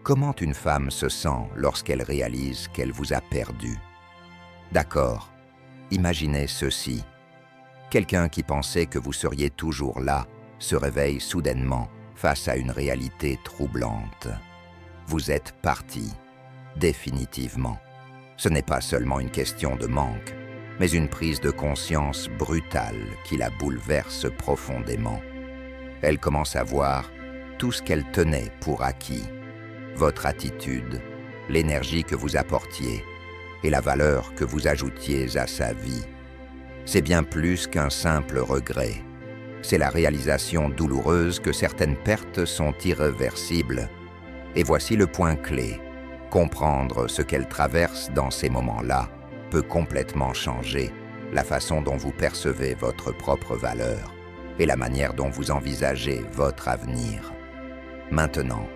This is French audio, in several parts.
Comment une femme se sent lorsqu'elle réalise qu'elle vous a perdu? D'accord, imaginez ceci. Quelqu'un qui pensait que vous seriez toujours là se réveille soudainement face à une réalité troublante. Vous êtes parti, définitivement. Ce n'est pas seulement une question de manque, mais une prise de conscience brutale qui la bouleverse profondément. Elle commence à voir tout ce qu'elle tenait pour acquis, votre attitude, l'énergie que vous apportiez et la valeur que vous ajoutiez à sa vie. C'est bien plus qu'un simple regret. C'est la réalisation douloureuse que certaines pertes sont irréversibles. Et voici le point clé. Comprendre ce qu'elle traverse dans ces moments-là peut complètement changer la façon dont vous percevez votre propre valeur et la manière dont vous envisagez votre avenir. Maintenant,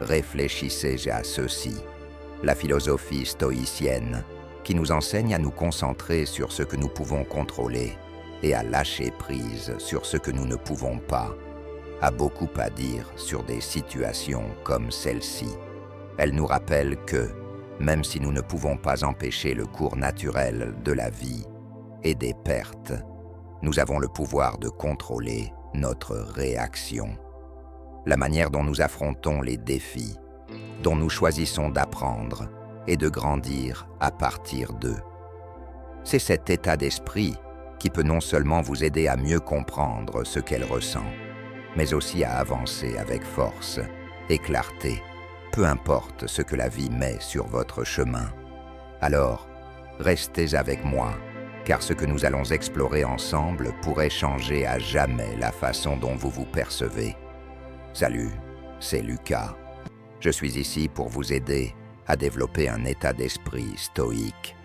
réfléchissez à ceci. La philosophie stoïcienne, qui nous enseigne à nous concentrer sur ce que nous pouvons contrôler et à lâcher prise sur ce que nous ne pouvons pas, a beaucoup à dire sur des situations comme celle-ci. Elle nous rappelle que, même si nous ne pouvons pas empêcher le cours naturel de la vie et des pertes, nous avons le pouvoir de contrôler notre réaction. La manière dont nous affrontons les défis, dont nous choisissons d'apprendre et de grandir à partir d'eux. C'est cet état d'esprit qui peut non seulement vous aider à mieux comprendre ce qu'elle ressent, mais aussi à avancer avec force et clarté, peu importe ce que la vie met sur votre chemin. Alors, restez avec moi, car ce que nous allons explorer ensemble pourrait changer à jamais la façon dont vous vous percevez. Salut, c'est Lucas. Je suis ici pour vous aider à développer un état d'esprit stoïque,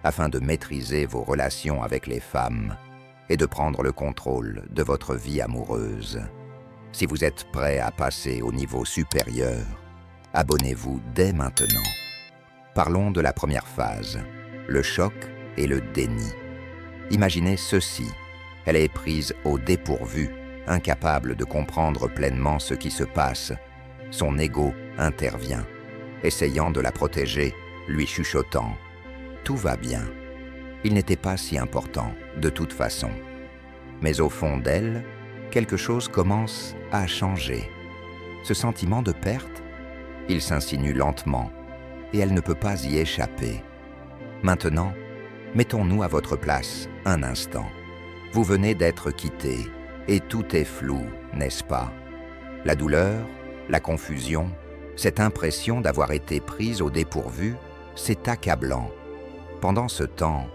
afin de maîtriser vos relations avec les femmes et de prendre le contrôle de votre vie amoureuse. Si vous êtes prêt à passer au niveau supérieur, abonnez-vous dès maintenant. Parlons de la première phase, le choc et le déni. Imaginez ceci, elle est prise au dépourvu, incapable de comprendre pleinement ce qui se passe. Son ego intervient, essayant de la protéger, lui chuchotant « Tout va bien ». Il n'était pas si important, de toute façon. Mais au fond d'elle, quelque chose commence à changer. Ce sentiment de perte, il s'insinue lentement, et elle ne peut pas y échapper. Maintenant, mettons-nous à votre place un instant. Vous venez d'être quitté, et tout est flou, n'est-ce pas? La douleur, la confusion, cette impression d'avoir été prise au dépourvu, c'est accablant. Pendant ce temps,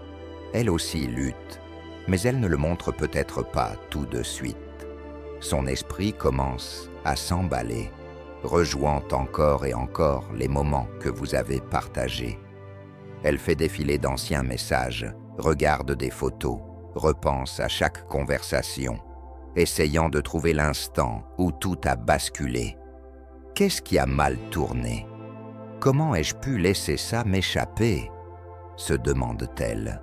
elle aussi lutte, mais elle ne le montre peut-être pas tout de suite. Son esprit commence à s'emballer, rejouant encore et encore les moments que vous avez partagés. Elle fait défiler d'anciens messages, regarde des photos, repense à chaque conversation, essayant de trouver l'instant où tout a basculé. Qu'est-ce qui a mal tourné? Comment ai-je pu laisser ça m'échapper? Se demande-t-elle.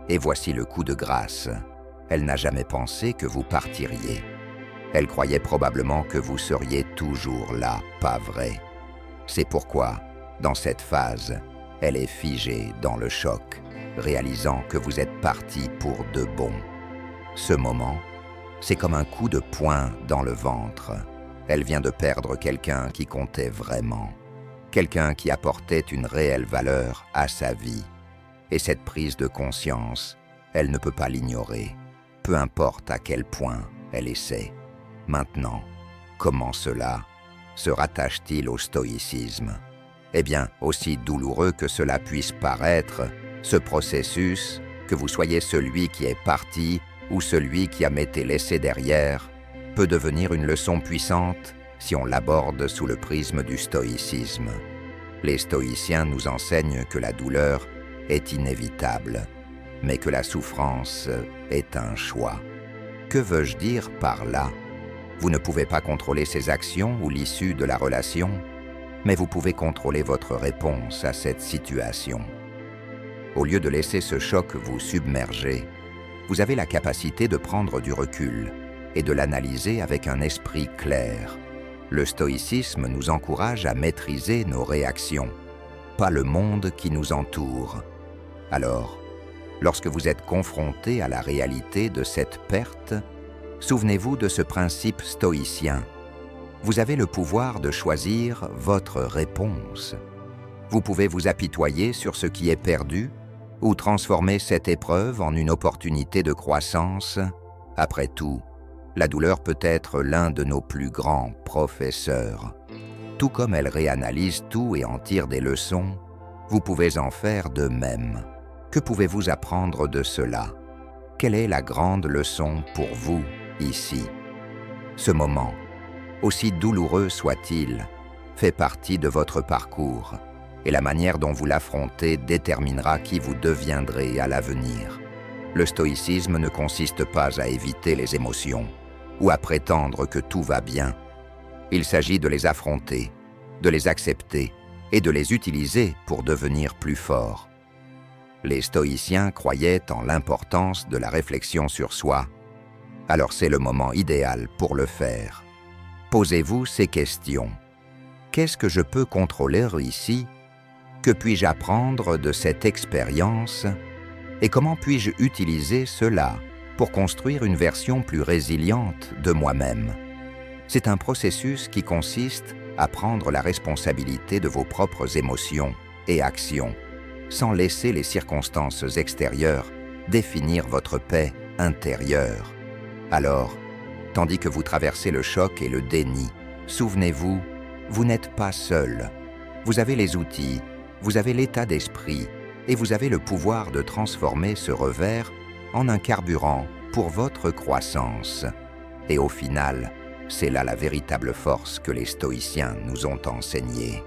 Et voici le coup de grâce. Elle n'a jamais pensé que vous partiriez. Elle croyait probablement que vous seriez toujours là, pas vrai? C'est pourquoi, dans cette phase, elle est figée dans le choc, réalisant que vous êtes parti pour de bon. Ce moment, c'est comme un coup de poing dans le ventre. Elle vient de perdre quelqu'un qui comptait vraiment, quelqu'un qui apportait une réelle valeur à sa vie. Et cette prise de conscience, elle ne peut pas l'ignorer, peu importe à quel point elle essaie. Maintenant, comment cela se rattache-t-il au stoïcisme? Eh bien, aussi douloureux que cela puisse paraître, ce processus, que vous soyez celui qui est parti ou celui qui a été laissé derrière, peut devenir une leçon puissante si on l'aborde sous le prisme du stoïcisme. Les stoïciens nous enseignent que la douleur est inévitable, mais que la souffrance est un choix. Que veux-je dire par là? Vous ne pouvez pas contrôler ses actions ou l'issue de la relation, mais vous pouvez contrôler votre réponse à cette situation. Au lieu de laisser ce choc vous submerger, vous avez la capacité de prendre du recul et de l'analyser avec un esprit clair. Le stoïcisme nous encourage à maîtriser nos réactions, pas le monde qui nous entoure. Alors, lorsque vous êtes confronté à la réalité de cette perte, souvenez-vous de ce principe stoïcien. Vous avez le pouvoir de choisir votre réponse. Vous pouvez vous apitoyer sur ce qui est perdu ou transformer cette épreuve en une opportunité de croissance. Après tout, la douleur peut être l'un de nos plus grands professeurs. Tout comme elle réanalyse tout et en tire des leçons, vous pouvez en faire de même. Que pouvez-vous apprendre de cela? Quelle est la grande leçon pour vous ici? Ce moment, aussi douloureux soit-il, fait partie de votre parcours, et la manière dont vous l'affrontez déterminera qui vous deviendrez à l'avenir. Le stoïcisme ne consiste pas à éviter les émotions ou à prétendre que tout va bien. Il s'agit de les affronter, de les accepter et de les utiliser pour devenir plus forts. Les stoïciens croyaient en l'importance de la réflexion sur soi. Alors c'est le moment idéal pour le faire. Posez-vous ces questions. Qu'est-ce que je peux contrôler ici? Que puis-je apprendre de cette expérience? Et comment puis-je utiliser cela pour construire une version plus résiliente de moi-même? C'est un processus qui consiste à prendre la responsabilité de vos propres émotions et actions, sans laisser les circonstances extérieures définir votre paix intérieure. Alors, tandis que vous traversez le choc et le déni, souvenez-vous, vous n'êtes pas seul. Vous avez les outils, vous avez l'état d'esprit et vous avez le pouvoir de transformer ce revers en un carburant pour votre croissance. Et au final, c'est là la véritable force que les stoïciens nous ont enseignée.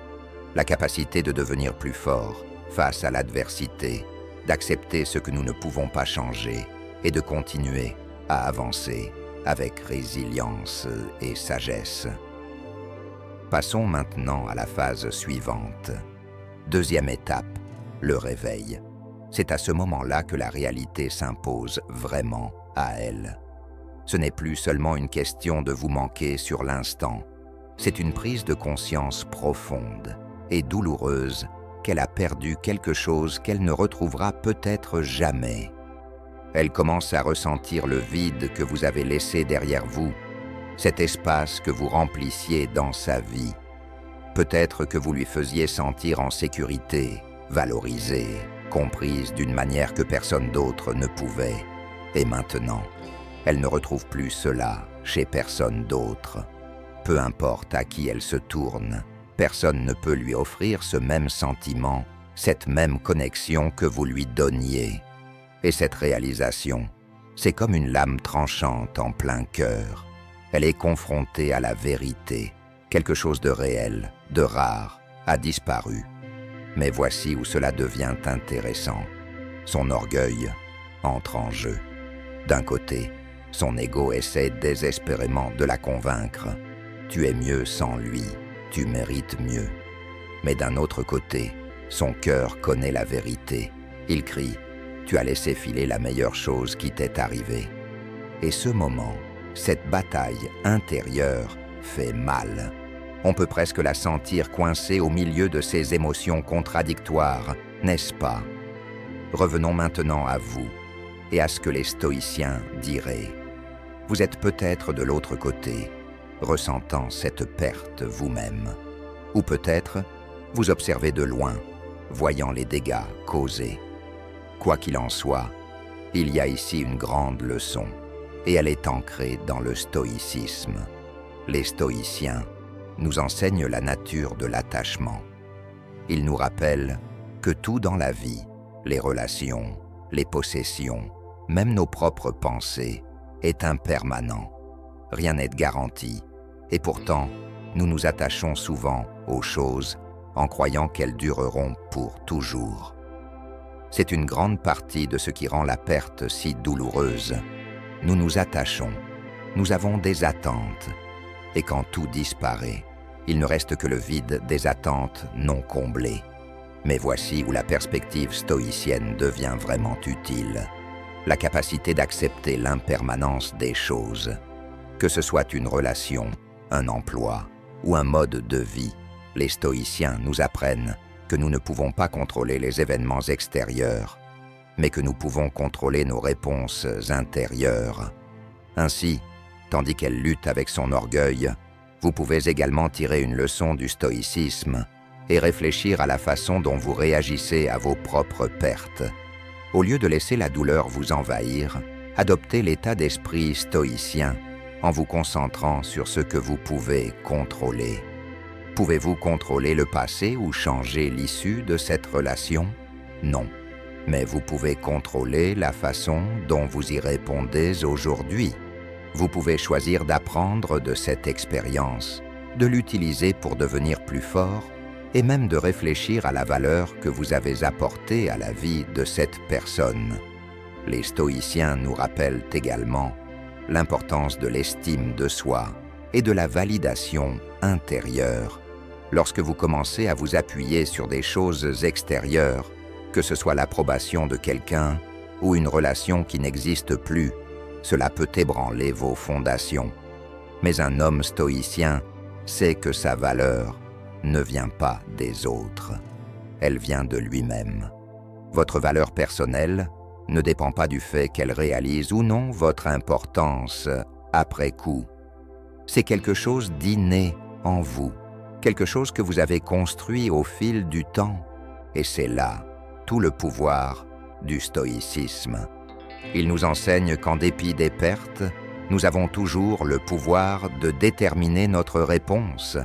La capacité de devenir plus fort face à l'adversité, d'accepter ce que nous ne pouvons pas changer et de continuer à avancer avec résilience et sagesse. Passons maintenant à la phase suivante. Deuxième étape, le réveil. C'est à ce moment-là que la réalité s'impose vraiment à elle. Ce n'est plus seulement une question de vous manquer sur l'instant. C'est une prise de conscience profonde et douloureuse qu'elle a perdu quelque chose qu'elle ne retrouvera peut-être jamais. Elle commence à ressentir le vide que vous avez laissé derrière vous, cet espace que vous remplissiez dans sa vie. Peut-être que vous lui faisiez sentir en sécurité, valorisée, comprise d'une manière que personne d'autre ne pouvait. Et maintenant, elle ne retrouve plus cela chez personne d'autre. Peu importe à qui elle se tourne, personne ne peut lui offrir ce même sentiment, cette même connexion que vous lui donniez. Et cette réalisation, c'est comme une lame tranchante en plein cœur. Elle est confrontée à la vérité. Quelque chose de réel, de rare, a disparu. Mais voici où cela devient intéressant. Son orgueil entre en jeu. D'un côté, son ego essaie désespérément de la convaincre. Tu es mieux sans lui, tu mérites mieux. Mais d'un autre côté, son cœur connaît la vérité. Il crie, tu as laissé filer la meilleure chose qui t'est arrivée. Et ce moment, cette bataille intérieure fait mal. On peut presque la sentir coincée au milieu de ses émotions contradictoires, n'est-ce pas? Revenons maintenant à vous et à ce que les stoïciens diraient. Vous êtes peut-être de l'autre côté, ressentant cette perte vous-même. Ou peut-être, vous observez de loin, voyant les dégâts causés. Quoi qu'il en soit, il y a ici une grande leçon, et elle est ancrée dans le stoïcisme. Les stoïciens nous enseignent la nature de l'attachement. Ils nous rappellent que tout dans la vie, les relations, les possessions, même nos propres pensées, est impermanent. Rien n'est garanti, et pourtant, nous nous attachons souvent aux choses en croyant qu'elles dureront pour toujours. C'est une grande partie de ce qui rend la perte si douloureuse. Nous nous attachons, nous avons des attentes, et quand tout disparaît, il ne reste que le vide des attentes non comblées. Mais voici où la perspective stoïcienne devient vraiment utile. La capacité d'accepter l'impermanence des choses. Que ce soit une relation, un emploi, ou un mode de vie. Les stoïciens nous apprennent que nous ne pouvons pas contrôler les événements extérieurs, mais que nous pouvons contrôler nos réponses intérieures. Ainsi, tandis qu'elle lutte avec son orgueil, vous pouvez également tirer une leçon du stoïcisme et réfléchir à la façon dont vous réagissez à vos propres pertes. Au lieu de laisser la douleur vous envahir, adoptez l'état d'esprit stoïcien en vous concentrant sur ce que vous pouvez contrôler. Pouvez-vous contrôler le passé ou changer l'issue de cette relation? Non. Mais vous pouvez contrôler la façon dont vous y répondez aujourd'hui. Vous pouvez choisir d'apprendre de cette expérience, de l'utiliser pour devenir plus fort et même de réfléchir à la valeur que vous avez apportée à la vie de cette personne. Les stoïciens nous rappellent également l'importance de l'estime de soi et de la validation intérieure. Lorsque vous commencez à vous appuyer sur des choses extérieures, que ce soit l'approbation de quelqu'un ou une relation qui n'existe plus, cela peut ébranler vos fondations. Mais un homme stoïcien sait que sa valeur ne vient pas des autres. Elle vient de lui-même. Votre valeur personnelle ne dépend pas du fait qu'elle réalise ou non votre importance après coup. C'est quelque chose d'inné en vous, quelque chose que vous avez construit au fil du temps, et c'est là tout le pouvoir du stoïcisme. Il nous enseigne qu'en dépit des pertes, nous avons toujours le pouvoir de déterminer notre réponse,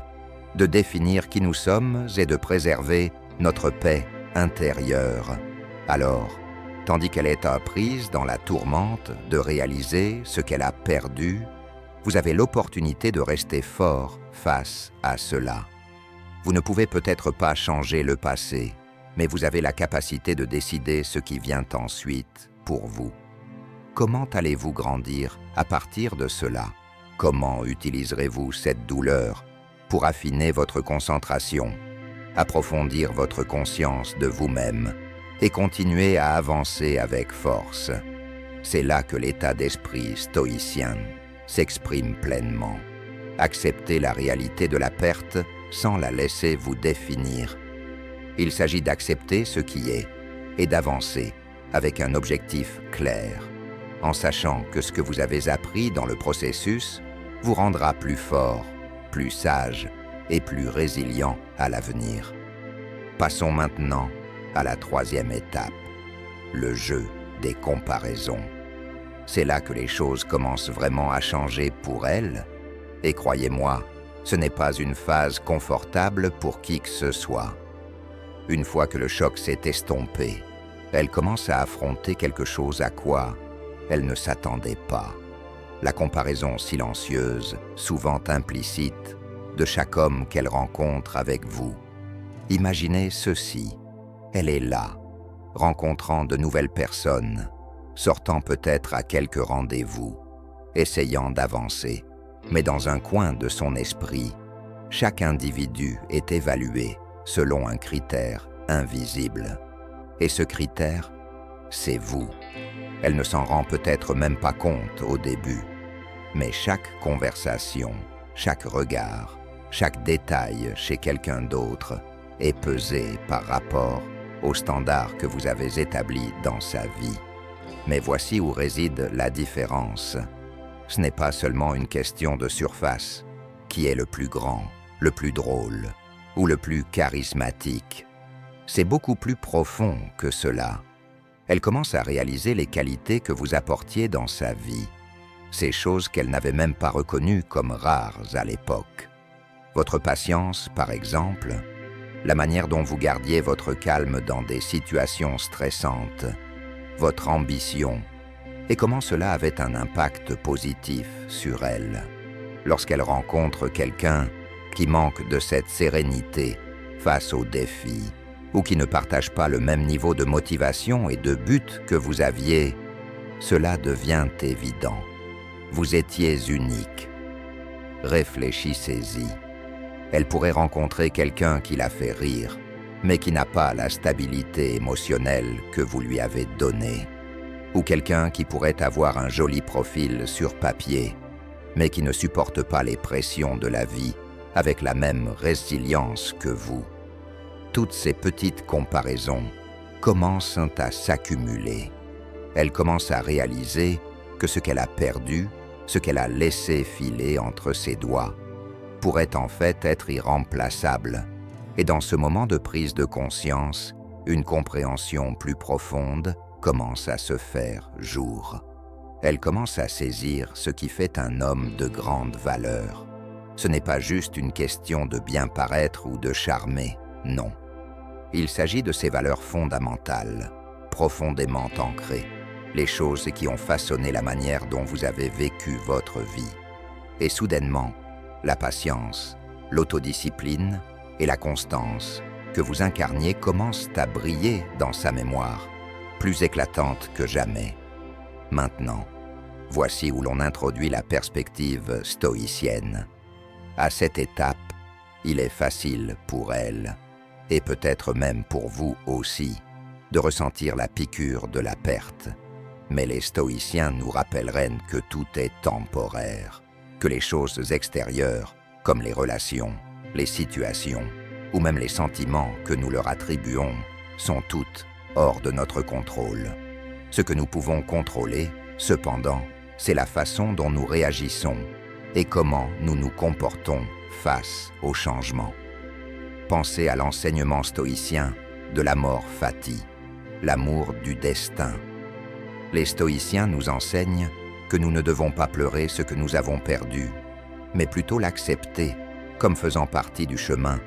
de définir qui nous sommes et de préserver notre paix intérieure. Alors, tandis qu'elle est apprise dans la tourmente de réaliser ce qu'elle a perdu, vous avez l'opportunité de rester fort face à cela. Vous ne pouvez peut-être pas changer le passé, mais vous avez la capacité de décider ce qui vient ensuite pour vous. Comment allez-vous grandir à partir de cela? Comment utiliserez-vous cette douleur pour affiner votre concentration, approfondir votre conscience de vous-même et continuer à avancer avec force? C'est là que l'état d'esprit stoïcien s'exprime pleinement. Acceptez la réalité de la perte sans la laisser vous définir. Il s'agit d'accepter ce qui est et d'avancer avec un objectif clair, en sachant que ce que vous avez appris dans le processus vous rendra plus fort, plus sage et plus résilient à l'avenir. Passons maintenant à la troisième étape, le jeu des comparaisons. C'est là que les choses commencent vraiment à changer pour elle, et croyez-moi, ce n'est pas une phase confortable pour qui que ce soit. Une fois que le choc s'est estompé, elle commence à affronter quelque chose à quoi elle ne s'attendait pas. La comparaison silencieuse, souvent implicite, de chaque homme qu'elle rencontre avec vous. Imaginez ceci, elle est là, rencontrant de nouvelles personnes, sortant peut-être à quelques rendez-vous, essayant d'avancer, mais dans un coin de son esprit, chaque individu est évalué selon un critère invisible. Et ce critère, c'est vous. Elle ne s'en rend peut-être même pas compte au début, mais chaque conversation, chaque regard, chaque détail chez quelqu'un d'autre est pesé par rapport aux standards que vous avez établis dans sa vie. Mais voici où réside la différence. Ce n'est pas seulement une question de surface. Qui est le plus grand, le plus drôle ou le plus charismatique? C'est beaucoup plus profond que cela. Elle commence à réaliser les qualités que vous apportiez dans sa vie, ces choses qu'elle n'avait même pas reconnues comme rares à l'époque. Votre patience, par exemple, la manière dont vous gardiez votre calme dans des situations stressantes, votre ambition, et comment cela avait un impact positif sur elle. Lorsqu'elle rencontre quelqu'un qui manque de cette sérénité face aux défis, ou qui ne partage pas le même niveau de motivation et de but que vous aviez, cela devient évident. Vous étiez unique. Réfléchissez-y. Elle pourrait rencontrer quelqu'un qui la fait rire, mais qui n'a pas la stabilité émotionnelle que vous lui avez donnée. Ou quelqu'un qui pourrait avoir un joli profil sur papier, mais qui ne supporte pas les pressions de la vie avec la même résilience que vous. Toutes ces petites comparaisons commencent à s'accumuler. Elle commence à réaliser que ce qu'elle a perdu, ce qu'elle a laissé filer entre ses doigts, pourrait en fait être irremplaçable. Et dans ce moment de prise de conscience, une compréhension plus profonde commence à se faire jour. Elle commence à saisir ce qui fait un homme de grande valeur. Ce n'est pas juste une question de bien paraître ou de charmer, non. Il s'agit de ces valeurs fondamentales, profondément ancrées, les choses qui ont façonné la manière dont vous avez vécu votre vie. Et soudainement, la patience, l'autodiscipline et la constance que vous incarniez commencent à briller dans sa mémoire, plus éclatante que jamais. Maintenant, voici où l'on introduit la perspective stoïcienne. À cette étape, il est facile pour elle, et peut-être même pour vous aussi, de ressentir la piqûre de la perte. Mais les stoïciens nous rappelleraient que tout est temporaire, que les choses extérieures, comme les relations, les situations, ou même les sentiments que nous leur attribuons, sont toutes hors de notre contrôle. Ce que nous pouvons contrôler, cependant, c'est la façon dont nous réagissons et comment nous nous comportons face au changement. Pensez à l'enseignement stoïcien de la mort fati, l'amour du destin. Les stoïciens nous enseignent que nous ne devons pas pleurer ce que nous avons perdu, mais plutôt l'accepter comme faisant partie du chemin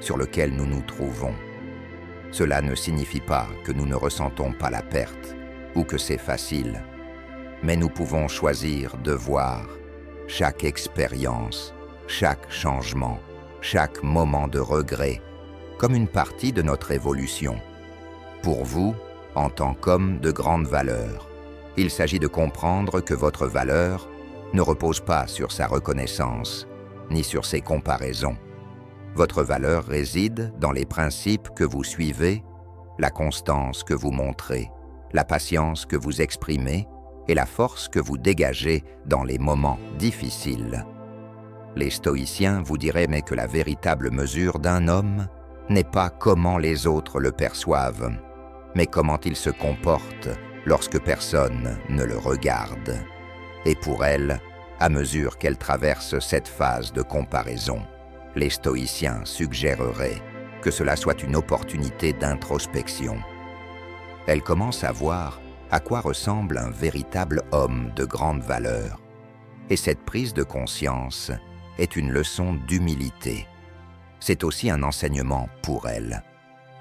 sur lequel nous nous trouvons. Cela ne signifie pas que nous ne ressentons pas la perte ou que c'est facile, mais nous pouvons choisir de voir chaque expérience, chaque changement, chaque moment de regret comme une partie de notre évolution. Pour vous, en tant qu'homme de grande valeur, il s'agit de comprendre que votre valeur ne repose pas sur sa reconnaissance, ni sur ses comparaisons. Votre valeur réside dans les principes que vous suivez, la constance que vous montrez, la patience que vous exprimez et la force que vous dégagez dans les moments difficiles. Les stoïciens vous diraient mais que la véritable mesure d'un homme n'est pas comment les autres le perçoivent, mais comment il se comporte lorsque personne ne le regarde. Et pour elle, à mesure qu'elle traverse cette phase de comparaison, les stoïciens suggéreraient que cela soit une opportunité d'introspection. Elle commence à voir à quoi ressemble un véritable homme de grande valeur. Et cette prise de conscience est une leçon d'humilité. C'est aussi un enseignement pour elle.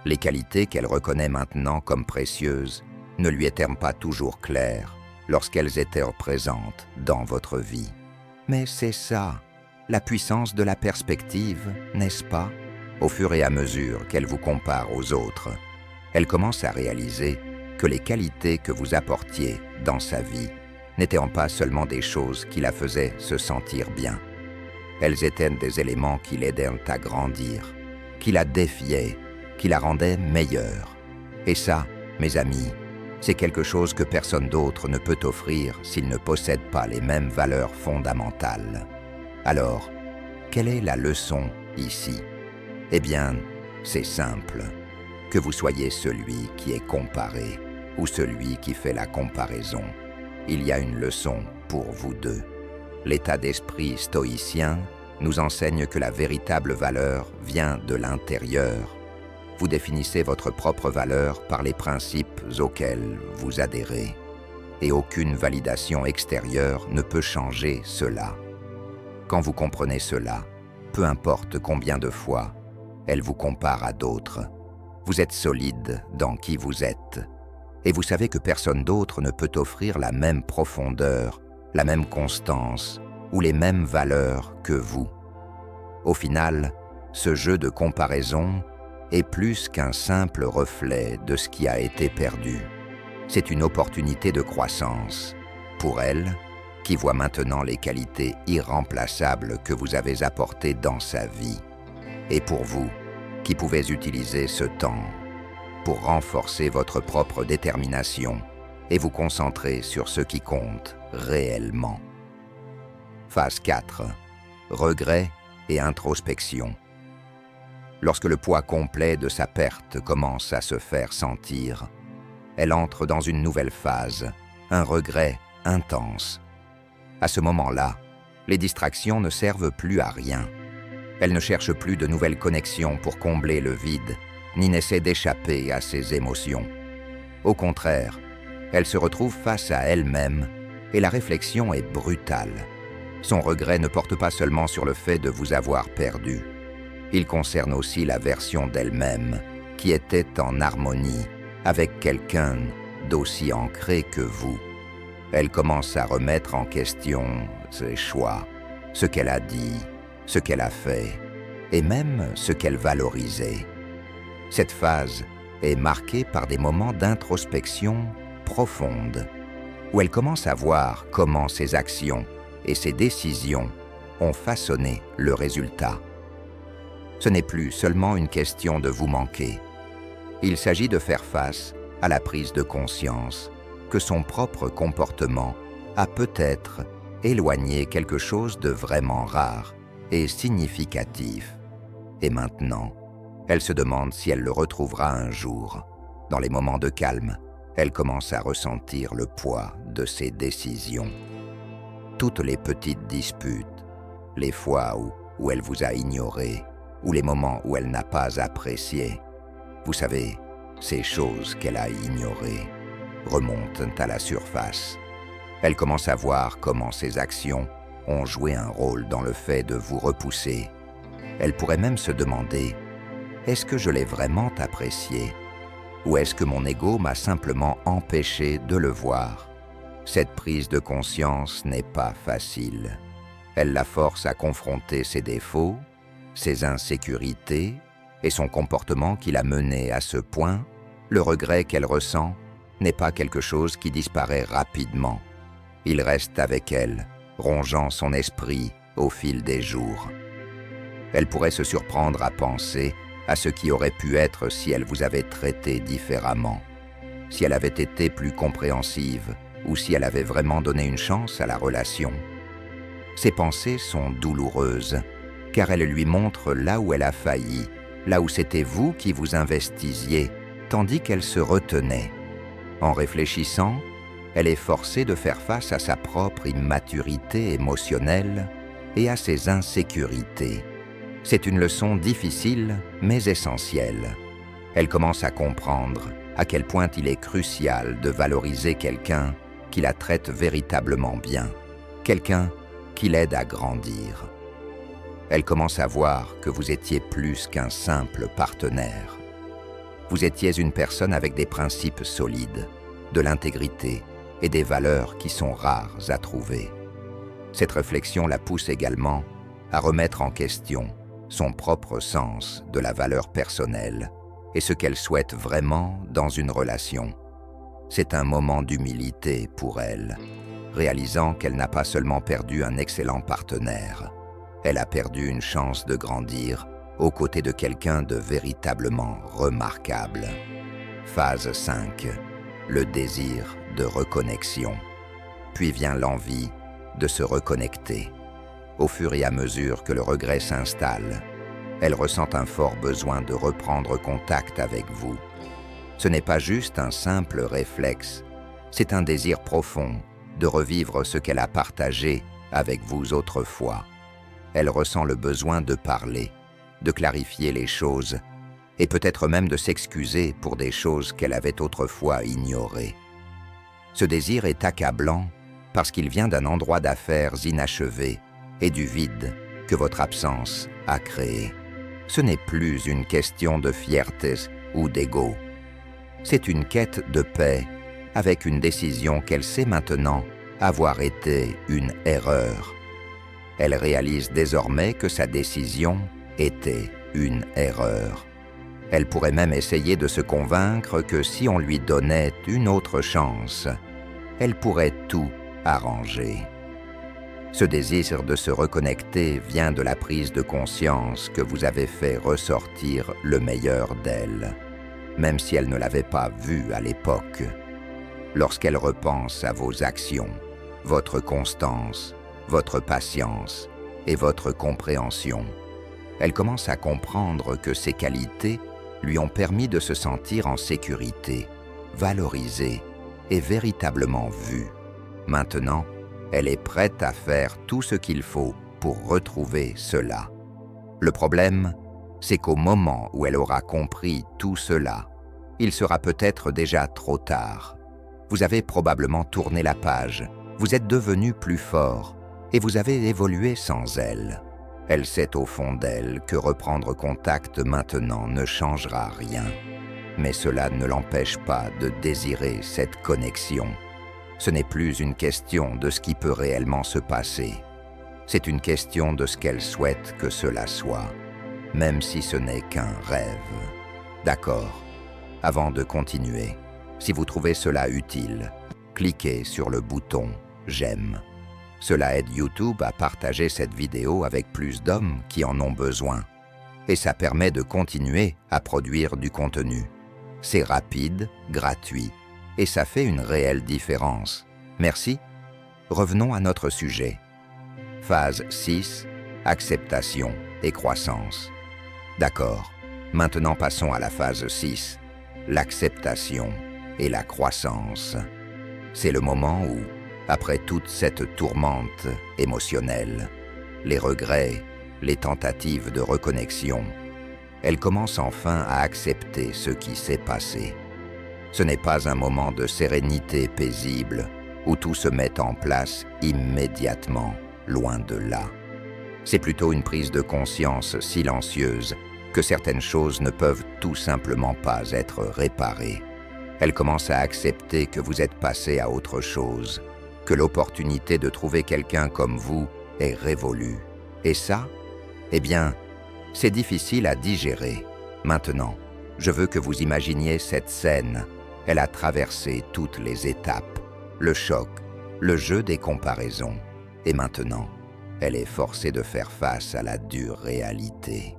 Les qualités qu'elle reconnaît maintenant comme précieuses ne lui étaient pas toujours claires lorsqu'elles étaient présentes dans votre vie. Mais c'est ça, la puissance de la perspective, n'est-ce pas? Au fur et à mesure qu'elle vous compare aux autres, elle commence à réaliser que les qualités que vous apportiez dans sa vie n'étaient pas seulement des choses qui la faisaient se sentir bien. Elles étaient des éléments qui l'aidaient à grandir, qui la défiaient, qui la rendaient meilleure. Et ça, mes amis, c'est quelque chose que personne d'autre ne peut offrir s'il ne possède pas les mêmes valeurs fondamentales. Alors, quelle est la leçon ici? Eh bien, c'est simple. Que vous soyez celui qui est comparé ou celui qui fait la comparaison, il y a une leçon pour vous deux. L'état d'esprit stoïcien nous enseigne que la véritable valeur vient de l'intérieur. Vous définissez votre propre valeur par les principes auxquels vous adhérez. Et aucune validation extérieure ne peut changer cela. Quand vous comprenez cela, peu importe combien de fois elle vous compare à d'autres, vous êtes solide dans qui vous êtes. Et vous savez que personne d'autre ne peut offrir la même profondeur, la même constance ou les mêmes valeurs que vous. Au final, ce jeu de comparaison est plus qu'un simple reflet de ce qui a été perdu. C'est une opportunité de croissance pour elle, qui voit maintenant les qualités irremplaçables que vous avez apportées dans sa vie, et pour vous, qui pouvez utiliser ce temps pour renforcer votre propre détermination et vous concentrer sur ce qui compte réellement. Phase 4. Regret et introspection. Lorsque le poids complet de sa perte commence à se faire sentir, elle entre dans une nouvelle phase, un regret intense. À ce moment-là, les distractions ne servent plus à rien. Elle ne cherche plus de nouvelles connexions pour combler le vide, ni n'essaie d'échapper à ses émotions. Au contraire, elle se retrouve face à elle-même et la réflexion est brutale. Son regret ne porte pas seulement sur le fait de vous avoir perdu. Il concerne aussi la version d'elle-même qui était en harmonie avec quelqu'un d'aussi ancré que vous. Elle commence à remettre en question ses choix, ce qu'elle a dit, ce qu'elle a fait, et même ce qu'elle valorisait. Cette phase est marquée par des moments d'introspection profonde, où elle commence à voir comment ses actions et ses décisions ont façonné le résultat. Ce n'est plus seulement une question de vous manquer. Il s'agit de faire face à la prise de conscience que son propre comportement a peut-être éloigné quelque chose de vraiment rare et significatif. Et maintenant, elle se demande si elle le retrouvera un jour. Dans les moments de calme, elle commence à ressentir le poids de ses décisions. Toutes les petites disputes, les fois où elle vous a ignoré, ou les moments où elle n'a pas apprécié, vous savez, ces choses qu'elle a ignorées remontent à la surface. Elle commence à voir comment ses actions ont joué un rôle dans le fait de vous repousser. Elle pourrait même se demander, est-ce que je l'ai vraiment apprécié? Ou est-ce que mon ego m'a simplement empêché de le voir? Cette prise de conscience n'est pas facile. Elle la force à confronter ses défauts, ses insécurités et son comportement qui l'a mené à ce point. Le regret qu'elle ressent n'est pas quelque chose qui disparaît rapidement. Il reste avec elle, rongeant son esprit au fil des jours. Elle pourrait se surprendre à penser à ce qui aurait pu être si elle vous avait traité différemment, si elle avait été plus compréhensive ou si elle avait vraiment donné une chance à la relation. Ces pensées sont douloureuses, car elles lui montrent là où elle a failli, là où c'était vous qui vous investisiez, tandis qu'elle se retenait. En réfléchissant, elle est forcée de faire face à sa propre immaturité émotionnelle et à ses insécurités. C'est une leçon difficile, mais essentielle. Elle commence à comprendre à quel point il est crucial de valoriser quelqu'un qui la traite véritablement bien, quelqu'un qui l'aide à grandir. Elle commence à voir que vous étiez plus qu'un simple partenaire. Vous étiez une personne avec des principes solides, de l'intégrité et des valeurs qui sont rares à trouver. Cette réflexion la pousse également à remettre en question son propre sens de la valeur personnelle et ce qu'elle souhaite vraiment dans une relation. C'est un moment d'humilité pour elle, réalisant qu'elle n'a pas seulement perdu un excellent partenaire, elle a perdu une chance de grandir aux côtés de quelqu'un de véritablement remarquable. Phase 5. Le désir de reconnexion. Puis vient l'envie de se reconnecter. Au fur et à mesure que le regret s'installe, elle ressent un fort besoin de reprendre contact avec vous. Ce n'est pas juste un simple réflexe, c'est un désir profond de revivre ce qu'elle a partagé avec vous autrefois. Elle ressent le besoin de parler, de clarifier les choses, et peut-être même de s'excuser pour des choses qu'elle avait autrefois ignorées. Ce désir est accablant parce qu'il vient d'un endroit d'affaires inachevé et du vide que votre absence a créé. Ce n'est plus une question de fierté ou d'ego. C'est une quête de paix avec une décision qu'elle sait maintenant avoir été une erreur. Elle réalise désormais que sa décision était une erreur. Elle pourrait même essayer de se convaincre que si on lui donnait une autre chance, elle pourrait tout arranger. Ce désir de se reconnecter vient de la prise de conscience que vous avez fait ressortir le meilleur d'elle, même si elle ne l'avait pas vu à l'époque. Lorsqu'elle repense à vos actions, votre constance, votre patience et votre compréhension. Elle commence à comprendre que ses qualités lui ont permis de se sentir en sécurité, valorisée et véritablement vue. Maintenant, elle est prête à faire tout ce qu'il faut pour retrouver cela. Le problème, c'est qu'au moment où elle aura compris tout cela, il sera peut-être déjà trop tard. Vous avez probablement tourné la page, vous êtes devenu plus fort et vous avez évolué sans elle. Elle sait au fond d'elle que reprendre contact maintenant ne changera rien. Mais cela ne l'empêche pas de désirer cette connexion. Ce n'est plus une question de ce qui peut réellement se passer. C'est une question de ce qu'elle souhaite que cela soit, même si ce n'est qu'un rêve. D'accord. Avant de continuer, si vous trouvez cela utile, cliquez sur le bouton « J'aime ». Cela aide YouTube à partager cette vidéo avec plus d'hommes qui en ont besoin. Et ça permet de continuer à produire du contenu. C'est rapide, gratuit, et ça fait une réelle différence. Merci. Revenons à notre sujet. Phase 6, acceptation et croissance. D'accord, maintenant passons à la phase 6, l'acceptation et la croissance. C'est le moment où, après toute cette tourmente émotionnelle, les regrets, les tentatives de reconnexion, elle commence enfin à accepter ce qui s'est passé. Ce n'est pas un moment de sérénité paisible où tout se met en place immédiatement, loin de là. C'est plutôt une prise de conscience silencieuse que certaines choses ne peuvent tout simplement pas être réparées. Elle commence à accepter que vous êtes passé à autre chose, que l'opportunité de trouver quelqu'un comme vous est révolue. Et ça, eh bien, c'est difficile à digérer. Maintenant, je veux que vous imaginiez cette scène. Elle a traversé toutes les étapes, le choc, le jeu des comparaisons. Et maintenant, elle est forcée de faire face à la dure réalité.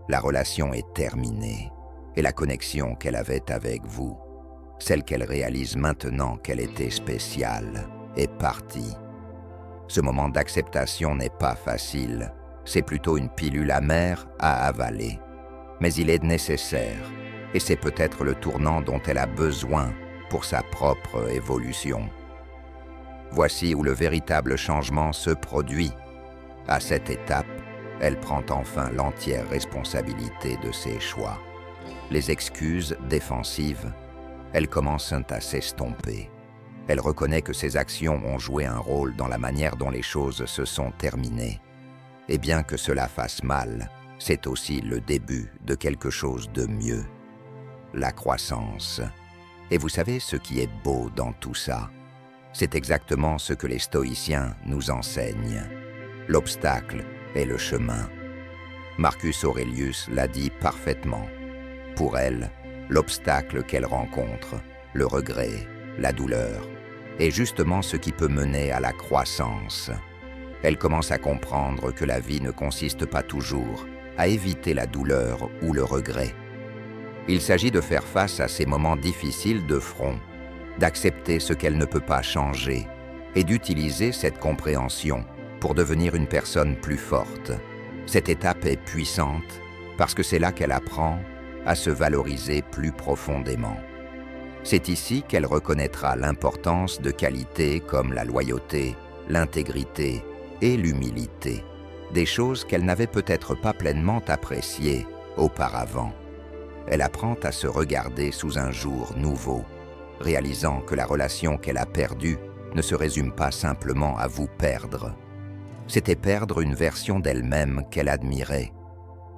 La relation est terminée et la connexion qu'elle avait avec vous, celle qu'elle réalise maintenant qu'elle était spéciale, est partie. Ce moment d'acceptation n'est pas facile, c'est plutôt une pilule amère à avaler. Mais il est nécessaire, et c'est peut-être le tournant dont elle a besoin pour sa propre évolution. Voici où le véritable changement se produit. À cette étape, elle prend enfin l'entière responsabilité de ses choix. Les excuses défensives, elles commencent à s'estomper. Elle reconnaît que ses actions ont joué un rôle dans la manière dont les choses se sont terminées. Et bien que cela fasse mal, c'est aussi le début de quelque chose de mieux. La croissance. Et vous savez ce qui est beau dans tout ça? C'est exactement ce que les stoïciens nous enseignent. L'obstacle est le chemin. Marcus Aurelius l'a dit parfaitement. Pour elle, l'obstacle qu'elle rencontre, le regret, la douleur, est justement ce qui peut mener à la croissance. Elle commence à comprendre que la vie ne consiste pas toujours à éviter la douleur ou le regret. Il s'agit de faire face à ces moments difficiles de front, d'accepter ce qu'elle ne peut pas changer et d'utiliser cette compréhension pour devenir une personne plus forte. Cette étape est puissante parce que c'est là qu'elle apprend à se valoriser plus profondément. C'est ici qu'elle reconnaîtra l'importance de qualités comme la loyauté, l'intégrité et l'humilité, des choses qu'elle n'avait peut-être pas pleinement appréciées auparavant. Elle apprend à se regarder sous un jour nouveau, réalisant que la relation qu'elle a perdue ne se résume pas simplement à vous perdre. C'était perdre une version d'elle-même qu'elle admirait,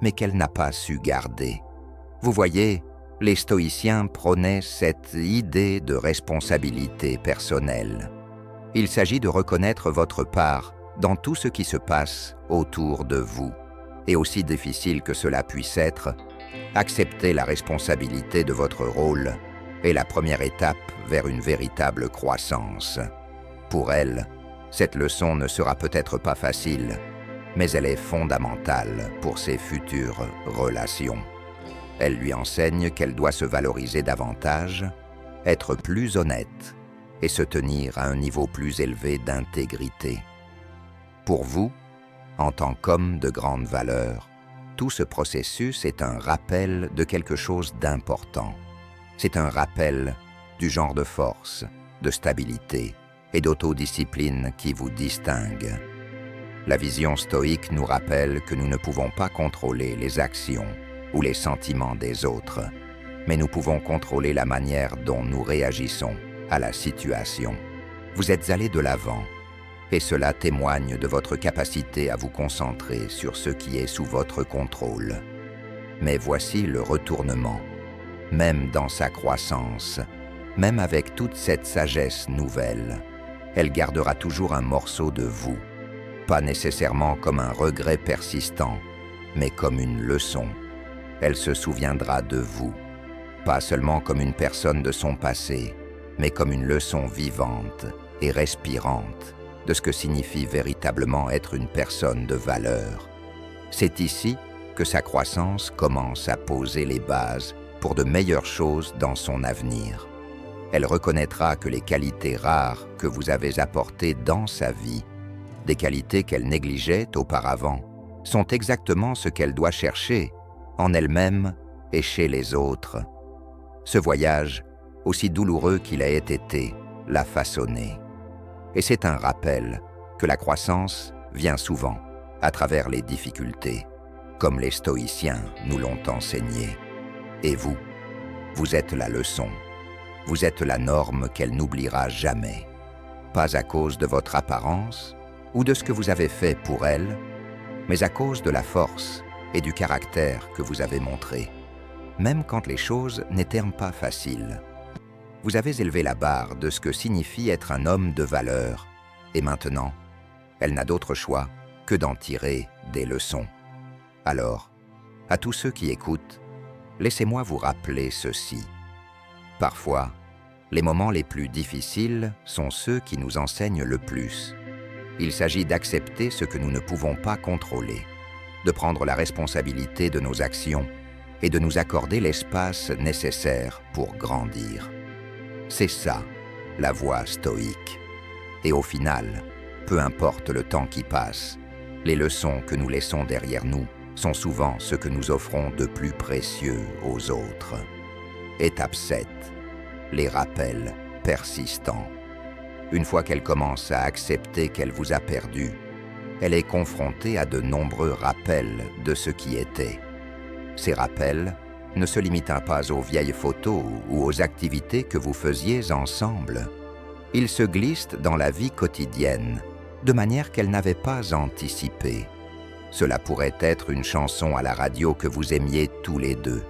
mais qu'elle n'a pas su garder. Vous voyez, les stoïciens prônaient cette idée de responsabilité personnelle. Il s'agit de reconnaître votre part dans tout ce qui se passe autour de vous. Et aussi difficile que cela puisse être, accepter la responsabilité de votre rôle est la première étape vers une véritable croissance. Pour elle, cette leçon ne sera peut-être pas facile, mais elle est fondamentale pour ses futures relations. Elle lui enseigne qu'elle doit se valoriser davantage, être plus honnête et se tenir à un niveau plus élevé d'intégrité. Pour vous, En tant qu'homme de grande valeur, tout ce processus est un rappel de quelque chose d'important. C'est un rappel du genre de force, de stabilité et d'autodiscipline qui vous distingue. La vision stoïque nous rappelle que nous ne pouvons pas contrôler les actions ou les sentiments des autres, mais nous pouvons contrôler la manière dont nous réagissons à la situation. Vous êtes allé de l'avant, et cela témoigne de votre capacité à vous concentrer sur ce qui est sous votre contrôle. Mais voici le retournement. Même dans sa croissance, même avec toute cette sagesse nouvelle, elle gardera toujours un morceau de vous, pas nécessairement comme un regret persistant, mais comme une leçon. Elle se souviendra de vous, pas seulement comme une personne de son passé, mais comme une leçon vivante et respirante de ce que signifie véritablement être une personne de valeur. C'est ici que sa croissance commence à poser les bases pour de meilleures choses dans son avenir. Elle reconnaîtra que les qualités rares que vous avez apportées dans sa vie, des qualités qu'elle négligeait auparavant, sont exactement ce qu'elle doit chercher en elle-même et chez les autres. Ce voyage, aussi douloureux qu'il ait été, l'a façonné. Et c'est un rappel que la croissance vient souvent à travers les difficultés, comme les stoïciens nous l'ont enseigné. Et vous, vous êtes la leçon. Vous êtes la norme qu'elle n'oubliera jamais. Pas à cause de votre apparence ou de ce que vous avez fait pour elle, mais à cause de la force et du caractère que vous avez montré, même quand les choses n'étaient pas faciles. Vous avez élevé la barre de ce que signifie être un homme de valeur, et maintenant, elle n'a d'autre choix que d'en tirer des leçons. Alors, à tous ceux qui écoutent, laissez-moi vous rappeler ceci. Parfois, les moments les plus difficiles sont ceux qui nous enseignent le plus. Il s'agit d'accepter ce que nous ne pouvons pas contrôler, de prendre la responsabilité de nos actions et de nous accorder l'espace nécessaire pour grandir. C'est ça, la voie stoïque. Et au final, peu importe le temps qui passe, les leçons que nous laissons derrière nous sont souvent ce que nous offrons de plus précieux aux autres. Étape 7. Les rappels persistants. Une fois qu'elle commence à accepter qu'elle vous a perdu, elle est confrontée à de nombreux rappels de ce qui était. Ces rappels ne se limitent pas aux vieilles photos ou aux activités que vous faisiez ensemble. Ils se glissent dans la vie quotidienne, de manière qu'elle n'avait pas anticipée. Cela pourrait être une chanson à la radio que vous aimiez tous les deux,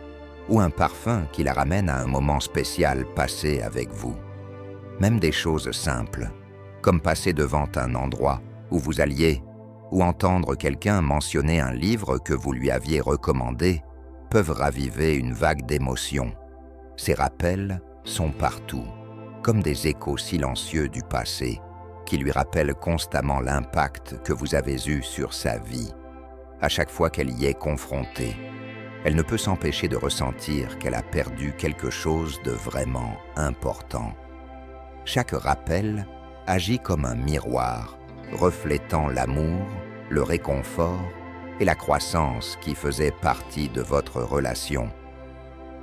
ou un parfum qui la ramène à un moment spécial passé avec vous. Même des choses simples, comme passer devant un endroit où vous alliez, ou entendre quelqu'un mentionner un livre que vous lui aviez recommandé, peuvent raviver une vague d'émotions. Ces rappels sont partout, comme des échos silencieux du passé, qui lui rappellent constamment l'impact que vous avez eu sur sa vie. À chaque fois qu'elle y est confrontée, elle ne peut s'empêcher de ressentir qu'elle a perdu quelque chose de vraiment important. Chaque rappel agit comme un miroir, reflétant l'amour, le réconfort et la croissance qui faisait partie de votre relation.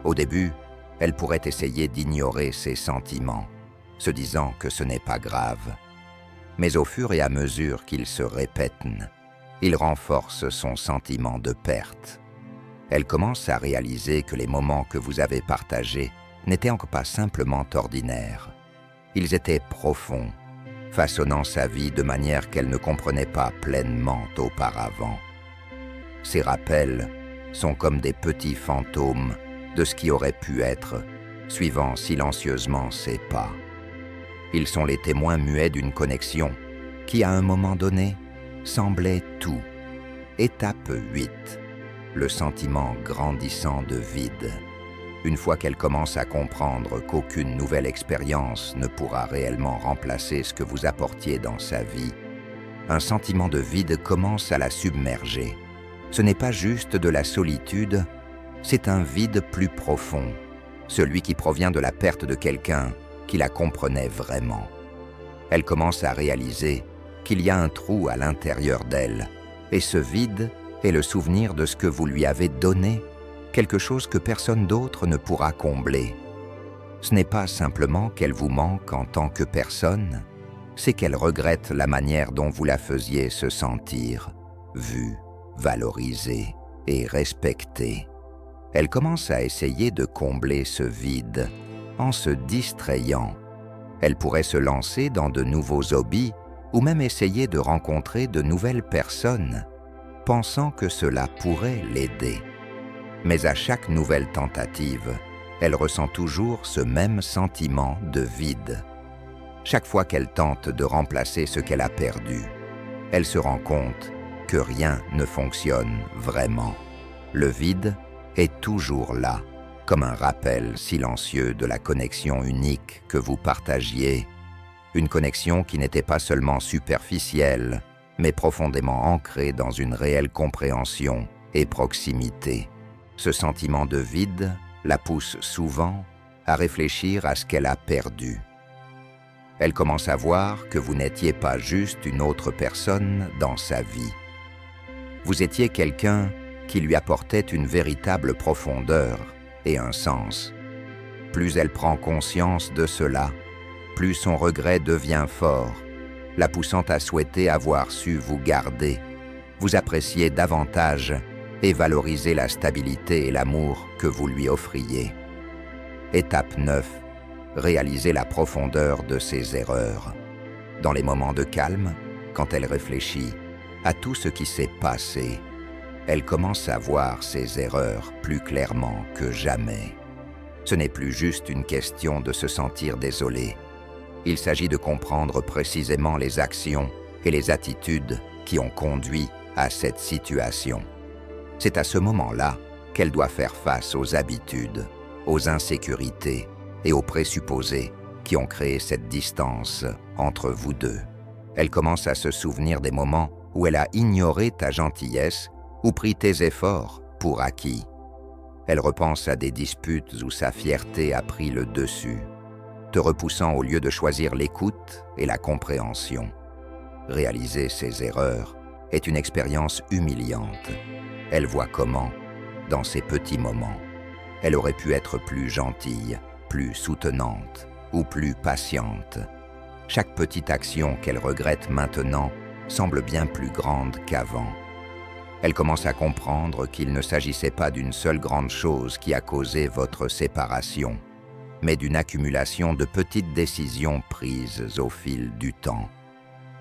Au début, elle pourrait essayer d'ignorer ses sentiments, se disant que ce n'est pas grave. Mais au fur et à mesure qu'ils se répètent, il renforce son sentiment de perte. Elle commence à réaliser que les moments que vous avez partagés n'étaient encore pas simplement ordinaires. Ils étaient profonds, façonnant sa vie de manière qu'elle ne comprenait pas pleinement auparavant. Ces rappels sont comme des petits fantômes de ce qui aurait pu être, suivant silencieusement ses pas. Ils sont les témoins muets d'une connexion qui, à un moment donné, semblait tout. Étape 8. Le sentiment grandissant de vide. Une fois qu'elle commence à comprendre qu'aucune nouvelle expérience ne pourra réellement remplacer ce que vous apportiez dans sa vie, un sentiment de vide commence à la submerger. Ce n'est pas juste de la solitude, c'est un vide plus profond, celui qui provient de la perte de quelqu'un qui la comprenait vraiment. Elle commence à réaliser qu'il y a un trou à l'intérieur d'elle, Et ce vide est le souvenir de ce que vous lui avez donné, quelque chose que personne d'autre ne pourra combler. Ce n'est pas simplement qu'elle vous manque en tant que personne, c'est qu'elle regrette la manière dont vous la faisiez se sentir, vue, valorisée et respectée. Elle commence à essayer de combler ce vide en se distrayant. Elle pourrait se lancer dans de nouveaux hobbies ou même essayer de rencontrer de nouvelles personnes, pensant que cela pourrait l'aider. Mais à chaque nouvelle tentative, elle ressent toujours ce même sentiment de vide. Chaque fois qu'elle tente de remplacer ce qu'elle a perdu, elle se rend compte que rien ne fonctionne vraiment. Le vide est toujours là, comme un rappel silencieux de la connexion unique que vous partagiez. Une connexion qui n'était pas seulement superficielle, mais profondément ancrée dans une réelle compréhension et proximité. Ce sentiment de vide la pousse souvent à réfléchir à ce qu'elle a perdu. Elle commence à voir que vous n'étiez pas juste une autre personne dans sa vie. Vous étiez quelqu'un qui lui apportait une véritable profondeur et un sens. Plus elle prend conscience de cela, plus son regret devient fort, la poussant à souhaiter avoir su vous garder, vous apprécier davantage et valoriser la stabilité et l'amour que vous lui offriez. Étape 9. Réaliser la profondeur de ses erreurs. Dans les moments de calme, quand elle réfléchit à tout ce qui s'est passé, elle commence à voir ses erreurs plus clairement que jamais. Ce n'est plus juste une question de se sentir désolé. Il s'agit de comprendre précisément les actions et les attitudes qui ont conduit à cette situation. C'est à ce moment-là qu'elle doit faire face aux habitudes, aux insécurités et aux présupposés qui ont créé cette distance entre vous deux. Elle commence à se souvenir des moments où elle a ignoré ta gentillesse ou pris tes efforts pour acquis. Elle repense à des disputes où sa fierté a pris le dessus, te repoussant au lieu de choisir l'écoute et la compréhension. Réaliser ses erreurs est une expérience humiliante. Elle voit comment, dans ces petits moments, elle aurait pu être plus gentille, plus soutenante ou plus patiente. Chaque petite action qu'elle regrette maintenant semble bien plus grande qu'avant. Elle commence à comprendre qu'il ne s'agissait pas d'une seule grande chose qui a causé votre séparation, mais d'une accumulation de petites décisions prises au fil du temps.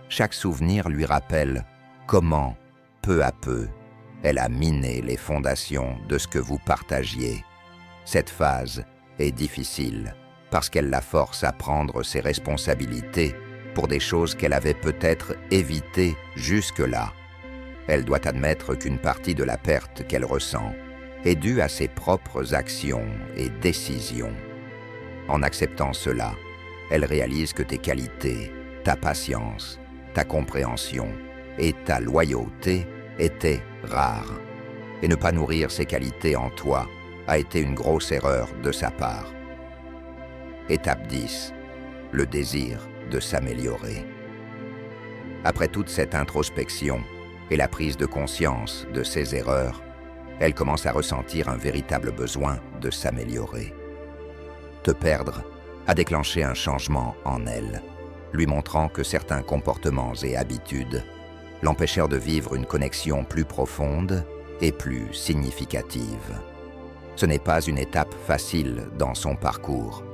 Chaque souvenir lui rappelle comment, peu à peu, elle a miné les fondations de ce que vous partagiez. Cette phase est difficile parce qu'elle la force à prendre ses responsabilités pour des choses qu'elle avait peut-être évitées jusque-là. Elle doit admettre qu'une partie de la perte qu'elle ressent est due à ses propres actions et décisions. En acceptant cela, elle réalise que tes qualités, ta patience, ta compréhension et ta loyauté étaient rares. Et ne pas nourrir ces qualités en toi a été une grosse erreur de sa part. Étape 10. Le désir de s'améliorer. Après toute cette introspection et la prise de conscience de ses erreurs, elle commence à ressentir un véritable besoin de s'améliorer. Te perdre a déclenché un changement en elle, lui montrant que certains comportements et habitudes l'empêchèrent de vivre une connexion plus profonde et plus significative. Ce n'est pas une étape facile dans son parcours.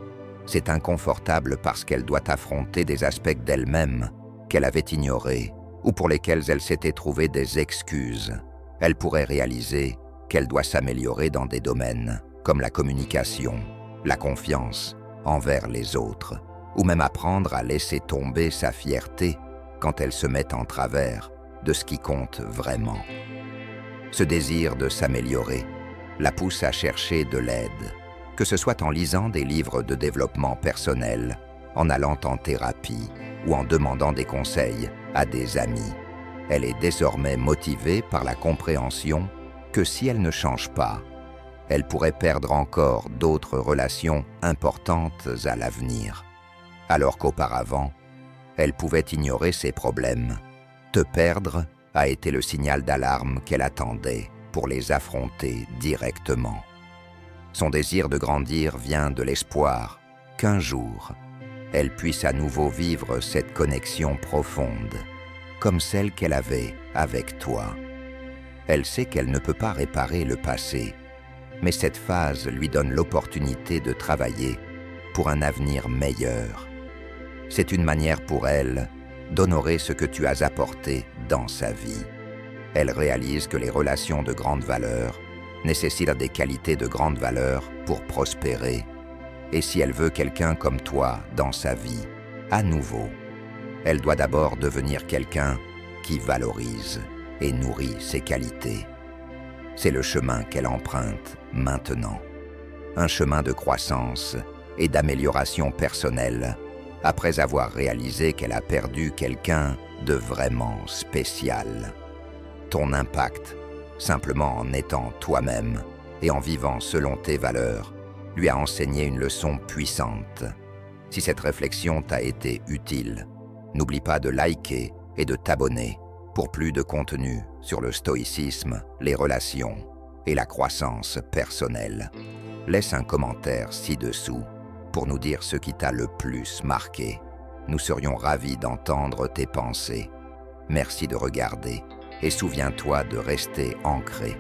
C'est inconfortable parce qu'elle doit affronter des aspects d'elle-même qu'elle avait ignorés ou pour lesquels elle s'était trouvé des excuses. Elle pourrait réaliser qu'elle doit s'améliorer dans des domaines comme la communication, la confiance envers les autres, ou même apprendre à laisser tomber sa fierté quand elle se met en travers de ce qui compte vraiment. Ce désir de s'améliorer la pousse à chercher de l'aide, que ce soit en lisant des livres de développement personnel, en allant en thérapie ou en demandant des conseils à des amis. Elle est désormais motivée par la compréhension que si elle ne change pas, elle pourrait perdre encore d'autres relations importantes à l'avenir. Alors qu'auparavant, elle pouvait ignorer ses problèmes, te perdre a été le signal d'alarme qu'elle attendait pour les affronter directement. Son désir de grandir vient de l'espoir qu'un jour, elle puisse à nouveau vivre cette connexion profonde, comme celle qu'elle avait avec toi. Elle sait qu'elle ne peut pas réparer le passé, mais cette phase lui donne l'opportunité de travailler pour un avenir meilleur. C'est une manière pour elle d'honorer ce que tu as apporté dans sa vie. Elle réalise que les relations de grande valeur nécessitent des qualités de grande valeur pour prospérer. Et si elle veut quelqu'un comme toi dans sa vie, à nouveau, elle doit d'abord devenir quelqu'un qui valorise et nourrit ses qualités. C'est le chemin qu'elle emprunte maintenant. Un chemin de croissance et d'amélioration personnelle après avoir réalisé qu'elle a perdu quelqu'un de vraiment spécial. Ton impact, simplement en étant toi-même et en vivant selon tes valeurs, lui a enseigné une leçon puissante. Si cette réflexion t'a été utile, n'oublie pas de liker et de t'abonner pour plus de contenu sur le stoïcisme, les relations et la croissance personnelle. Laisse un commentaire ci-dessous pour nous dire ce qui t'a le plus marqué. Nous serions ravis d'entendre tes pensées. Merci de regarder et souviens-toi de rester ancré